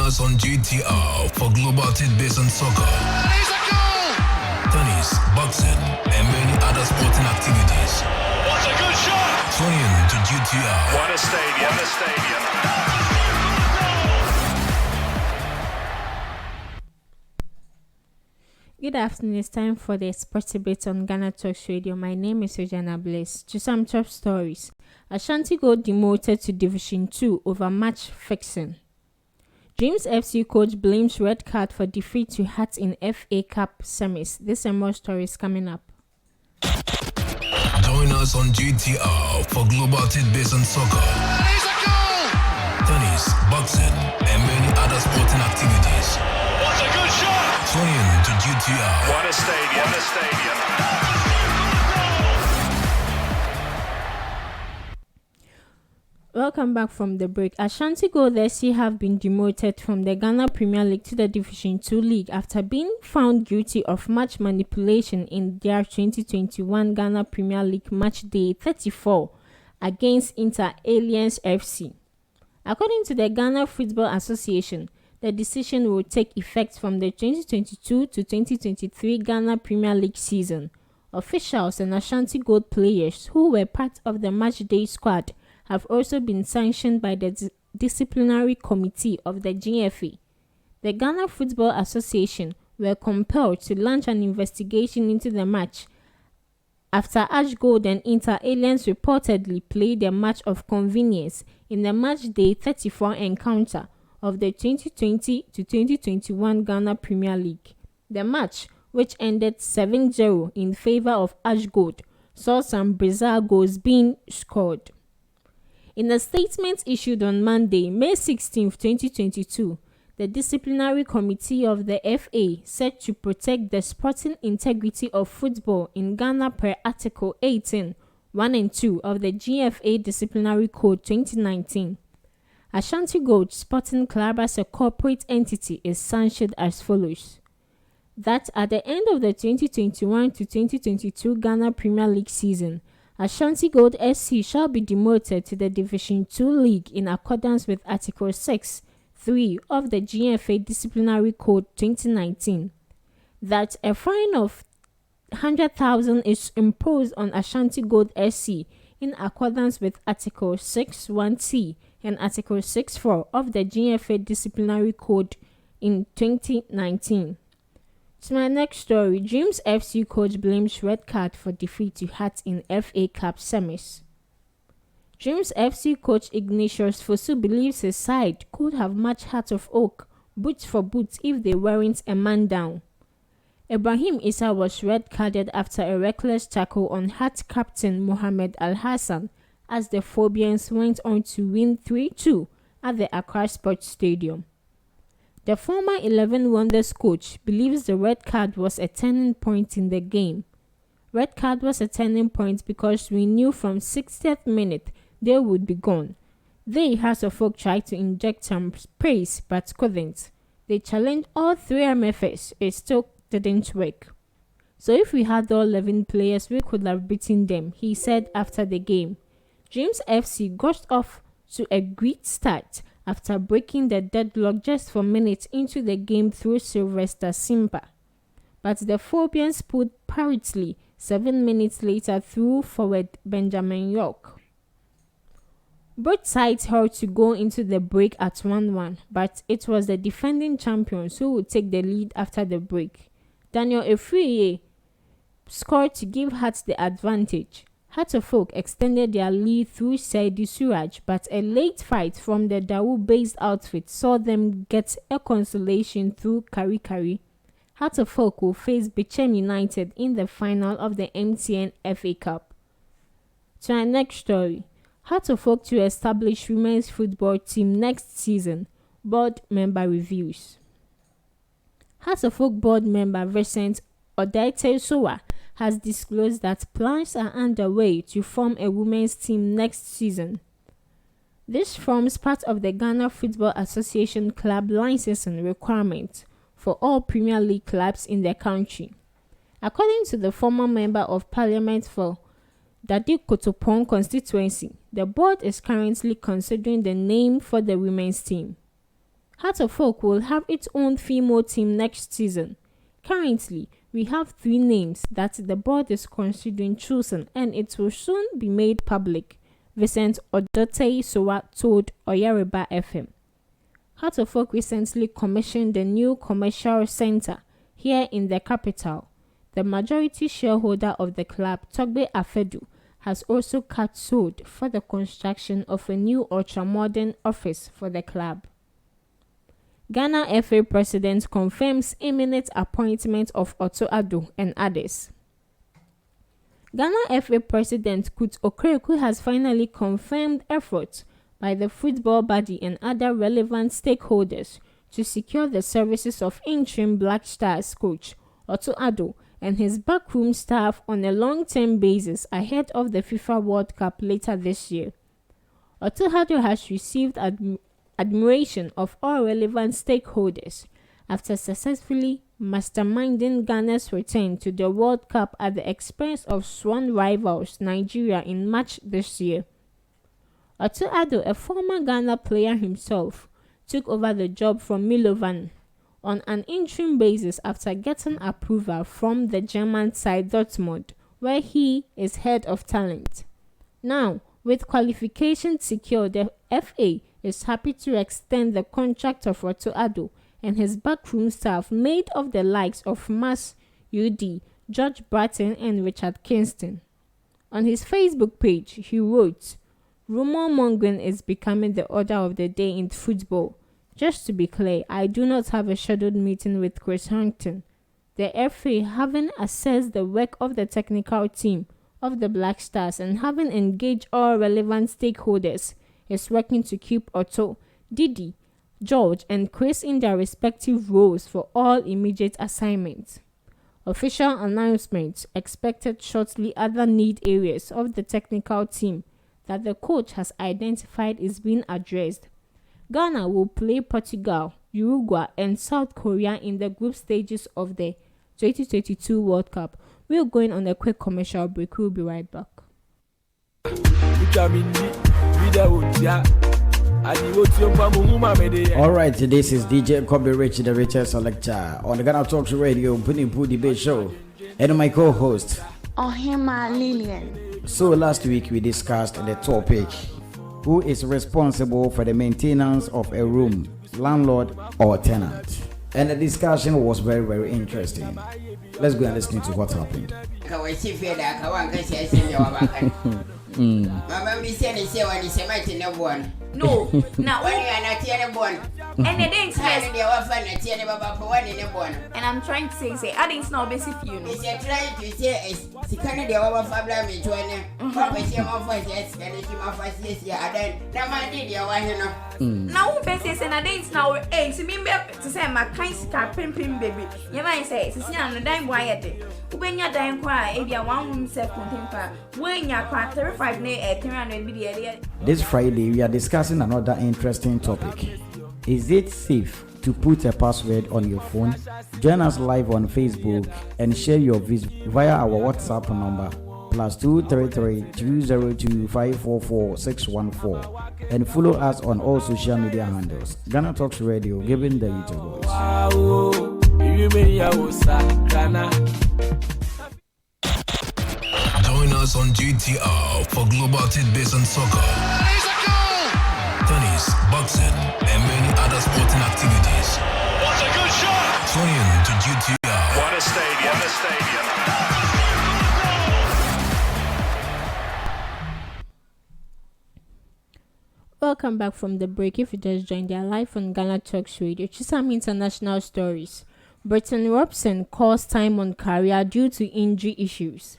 us on GTR for global tidbits on soccer, tennis, boxing, and many other sporting activities. What a good shot! Tune in to GTR. What a stadium, Good afternoon, it's time for the sports debate on Ghana Talks Radio. My name is Ojana Bliss. To some top stories, Ashanti Gold demoted to Division 2 over match fixing. Dreams FC coach blames red card for defeat to Hearts in FA Cup semis. This and more stories coming up. Join us on GTR for global tidbits on soccer, tennis, boxing, and many other sporting activities. What a good shot! Tune in to GTR. What a stadium. Welcome back from the break. Ashantigold FC have been demoted from the Ghana Premier League to the Division 2 League after being found guilty of match manipulation in their 2021 Ghana Premier League match day 34 against Inter Alliance FC. According to the Ghana Football Association, the decision will take effect from the 2022 to 2023 Ghana Premier League season. Officials and Ashantigold players who were part of the match day squad have also been sanctioned by the disciplinary committee of the GFA. The Ghana Football Association were compelled to launch an investigation into the match after Ashantigold and Inter Alliance reportedly played a match of convenience in the match day 34 encounter of the 2020 to 2021 Ghana Premier League. The match, which ended 7-0 in favor of Ashantigold, saw some bizarre goals being scored. In a statement issued on Monday, May 16, 2022, the disciplinary committee of the FA said to protect the sporting integrity of football in Ghana per Article 18, 1 and 2 of the GFA Disciplinary Code 2019. Ashantigold Sporting Club as a corporate entity is sanctioned as follows. That at the end of the 2021 to 2022 Ghana Premier League season, Ashantigold SC shall be demoted to the Division 2 League in accordance with Article 6, 3 of the GFA Disciplinary Code 2019. That a fine of 100,000 is imposed on Ashantigold SC in accordance with Article 6(1)(c) and Article 6(4) of the GFA Disciplinary Code in 2019. To my next story, Dreams FC coach blames red card for defeat to Hearts in FA Cup semis. Dreams FC coach Ignatius Fosu believes his side could have matched Heart of Oak boot for boot if they weren't a man down. Ibrahim Issa was red carded after a reckless tackle on Hearts captain Mohamed Al Hassan as the Phobians went on to win 3-2 at the Accra Sports Stadium. The former 11 Wonders coach believes the red card was a turning point in the game. Red card was a turning point because we knew from 60th minute they would be gone. They, Hearts of Oak, tried to inject some praise but couldn't. They challenged all three MFs, it still didn't work. So if we had all 11 players, we could have beaten them, he said after the game. Dreams FC got off to a great start after breaking the deadlock just 4 minutes into the game through Sylvester Simba. But the Phobians pulled parity 7 minutes later through forward Benjamin York. Both sides held to go into the break at 1-1, but it was the defending champions who would take the lead after the break. Daniel Efriye scored to give Hearts the advantage. Heart of Oak extended their lead through Saidi Suraj, but a late fight from the Dawu-based outfit saw them get a consolation through Kari Kari. Heart of Oak will face Bichem United in the final of the MTN FA Cup. To our next story, Heart of Oak to establish women's football team next season, board member reviews. Heart of Oak board member Vincent Odaite Sowa has disclosed that plans are underway to form a women's team next season. This forms part of the Ghana Football Association club licensing requirement for all Premier League clubs in the country. According to the former member of parliament for Dadi Kotopon constituency, the board is currently considering the name for the women's team. Heart of Oak will have its own female team next season. Currently, we have 3 names that the board is considering choosing, and it will soon be made public, Vincent Odote Sowa told Oyariba FM. Heart of Oak recently commissioned a new commercial center here in the capital. The majority shareholder of the club, Togbe Afedu, has also cut sold for the construction of a new ultra-modern office for the club. Ghana FA President confirms imminent appointment of Otto Addo and others. Ghana FA President Kut Okereku has finally confirmed efforts by the football body and other relevant stakeholders to secure the services of interim Black Stars coach Otto Addo and his backroom staff on a long-term basis ahead of the FIFA World Cup later this year. Otto Addo has received admiration of all relevant stakeholders after successfully masterminding Ghana's return to the World Cup at the expense of sworn rivals Nigeria in March this year. Otto Addo, a former Ghana player himself, took over the job from Milovan on an interim basis after getting approval from the German side Dortmund, where he is head of talent. Now, with qualification secured, the FA is happy to extend the contract of Otto Addo and his backroom staff made of the likes of Mas UD, George Bratton and Richard Kingston. On his Facebook page, he wrote, "Rumor mongering is becoming the order of the day in football. Just to be clear, I do not have a scheduled meeting with Chris Hampton. The FA, having assessed the work of the technical team of the Black Stars and having engaged all relevant stakeholders, is working to keep Otto, Didi, George and Chris in their respective roles for all immediate assignments. Official announcements expected shortly. Other need areas of the technical team that the coach has identified is being addressed. Ghana will play Portugal, Uruguay and South Korea in the group stages of the 2022 World Cup." We're going on a quick commercial break. We'll be right back. Alright, this is DJ Kobe Rich, the richest selector on the Ghana Talks Radio Putting Poo Debate Show, and my co-host Ohima Lillian. So last week we discussed the topic: who is responsible for the maintenance of a room, landlord or tenant? And the discussion was very, very interesting. Let's go and listen to what happened. No, now when you are not here, born, and they didn't say they were fun at the Baba for one in the born. And I'm trying to say, I didn't know basic you. If you're trying to say, is the Canada over Fabla me joining, probably your mother, yes, and if you my first year, I don't, now my did you want to know. Now, Bessie, and I didn't know, eh, to me, to say my kind scar pimping baby. You might say, to see I'm a dime quiet. When you're dying quiet, if you're one room self contained, when you're quite terrified, nay, 300 million. This Friday, we are discussing another interesting topic. Is it safe to put a password on your phone? Join us live on Facebook and share your views via our WhatsApp number +233 202 544 614 and follow us on all social media handles. Ghana Talks Radio, giving the youth a voice. Join us on GTR for global tidbits on soccer, tennis, boxing, and many other sporting activities. What a good shot! Tune in to GTR. What a stadium, Welcome back from the break. If you just joined, they are live on Ghana Talks Radio. Chisam International Stories. Briton Robson calls time on career due to injury issues.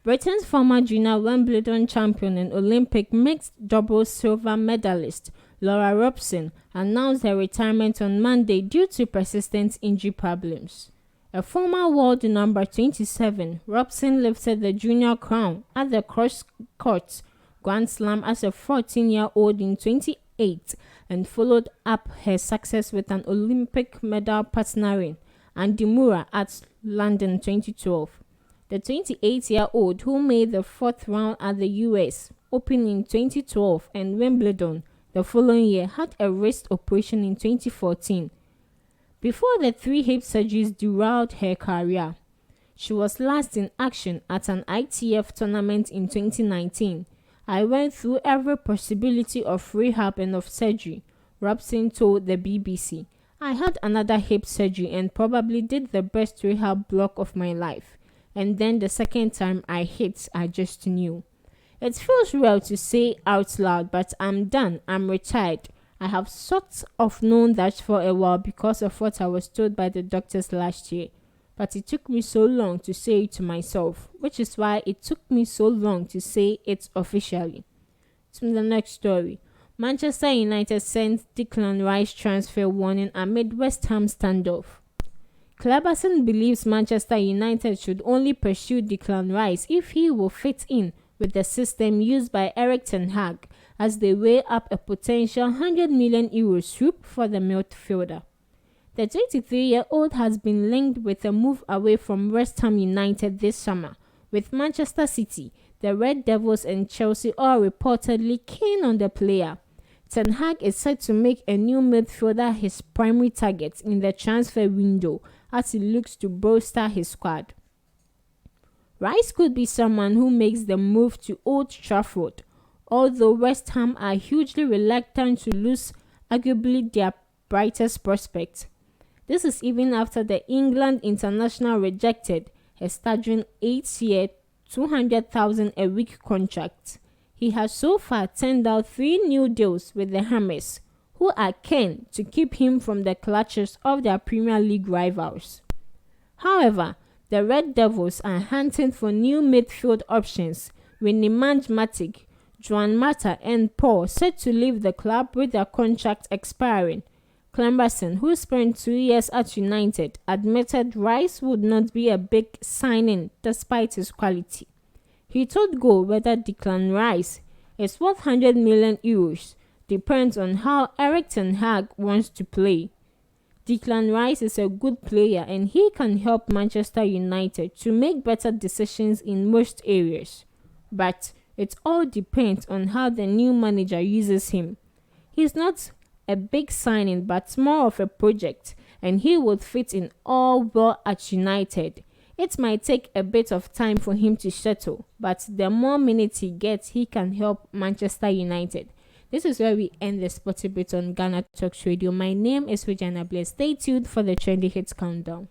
Britain's former junior Wimbledon champion and Olympic mixed doubles silver medalist Laura Robson announced her retirement on Monday due to persistent injury problems. A former world number 27, Robson lifted the junior crown at the cross-court Grand Slam as a 14-year-old in 2008 and followed up her success with an Olympic medal partnering Andy Murray at London 2012. The 28-year-old, who made the fourth round at the US Open in 2012 and Wimbledon the following year, had a wrist operation in 2014. Before the 3 hip surgeries derailed her career, she was last in action at an ITF tournament in 2019. I went through every possibility of rehab and of surgery, Robson told the BBC. I had another hip surgery and probably did the best rehab block of my life. And then the second time I hit, I just knew. It feels real to say out loud, but I'm done. I'm retired. I have sort of known that for a while because of what I was told by the doctors last year. But it took me so long to say it to myself, which is why it took me so long to say it officially. To the next story. Manchester United sent Declan Rice transfer warning amid West Ham standoff. Kleberson believes Manchester United should only pursue Declan Rice if he will fit in with the system used by Erik ten Hag as they weigh up a potential €100 million swoop for the midfielder. The 23-year-old has been linked with a move away from West Ham United this summer, with Manchester City, the Red Devils and Chelsea all reportedly keen on the player. Ten Hag is set to make a new midfielder his primary target in the transfer window as he looks to bolster his squad. Rice could be someone who makes the move to Old Trafford, although West Ham are hugely reluctant to lose arguably their brightest prospect. This is even after the England international rejected a staggering 8-year, $200,000 a week contract. He has so far turned out 3 new deals with the Hammers, who are keen to keep him from the clutches of their Premier League rivals. However, the Red Devils are hunting for new midfield options, with Nemanja Matic, Juan Mata and Paul set to leave the club with their contract expiring. Kleberson, who spent 2 years at United, admitted Rice would not be a big signing despite his quality. He told Goal whether Declan Rice is worth €100 million depends on how Erik ten Hag wants to play. Declan Rice is a good player and he can help Manchester United to make better decisions in most areas. But it all depends on how the new manager uses him. He's not a big signing but more of a project, and he would fit in all well at United. It might take a bit of time for him to settle, but the more minutes he gets, he can help Manchester United. This is where we end the Sporty Bit on Ghana Talks Radio. My name is Regina Blair. Stay tuned for the Trendy Hits Countdown.